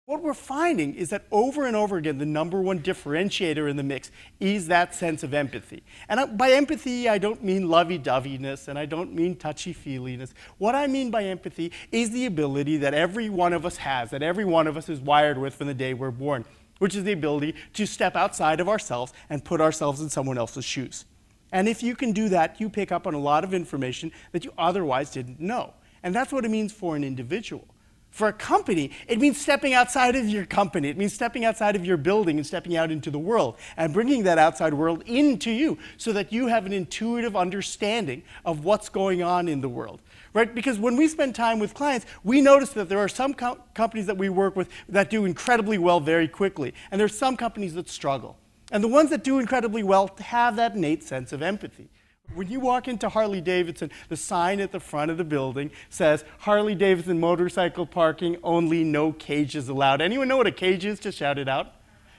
What we're finding is that over and over again, the number one differentiator in the mix is that sense of empathy. And by empathy, I don't mean lovey-doveyness, and I don't mean touchy-feeliness. What I mean by empathy is the ability that every one of us has, that every one of us is wired with from the day we're born, which is the ability to step outside of ourselves and put ourselves in someone else's shoes. And if you can do that, you pick up on a lot of information that you otherwise didn't know. And that's what it means for an individual. For a company, it means stepping outside of your company. It means stepping outside of your building and stepping out into the world and bringing that outside world into you so that you have an intuitive understanding of what's going on in the world. Right? Because when we spend time with clients, we notice that there are some companies that we work with that do incredibly well very quickly, and there are some companies that struggle. And the ones that do incredibly well have that innate sense of empathy. When you walk into Harley-Davidson, the sign at the front of the building says, Harley-Davidson motorcycle parking only, no cages allowed. Anyone know what a cage is? Just shout it out.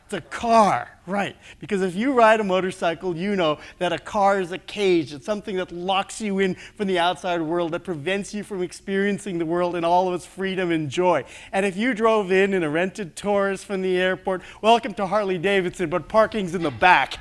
It's a car, right. Because if you ride a motorcycle, you know that a car is a cage. It's something that locks you in from the outside world, that prevents you from experiencing the world in all of its freedom and joy. And if you drove in a rented Taurus from the airport, welcome to Harley-Davidson, but parking's in the back.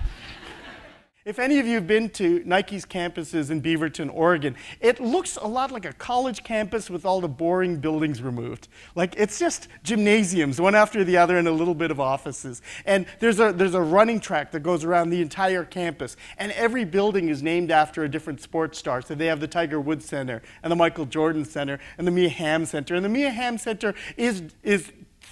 If any of you have been to Nike's campuses in Beaverton, Oregon, it looks a lot like a college campus with all the boring buildings removed. Like, it's just gymnasiums, one after the other, and a little bit of offices. And there's a running track that goes around the entire campus. And every building is named after a different sports star. So they have the Tiger Woods Center, and the Michael Jordan Center, and the Mia Hamm Center. And the Mia Hamm Center is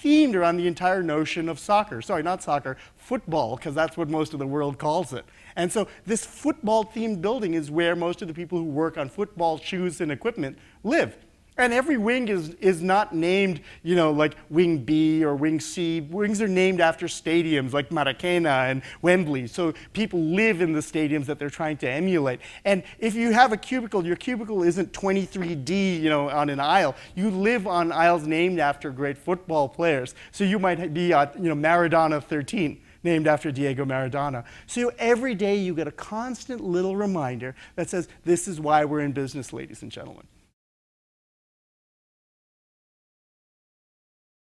themed around the entire notion of soccer. Sorry, not soccer, football, because that's what most of the world calls it. And so this football-themed building is where most of the people who work on football shoes and equipment live. And every wing is not named, you know, like Wing B or Wing C. Wings are named after stadiums like Maracana and Wembley. So people live in the stadiums that they're trying to emulate. And if you have a cubicle, your cubicle isn't 23D, you know, on an aisle. You live on aisles named after great football players. So you might be at, you know, Maradona 13. Named after Diego Maradona. So every day you get a constant little reminder that says, this is why we're in business, ladies and gentlemen.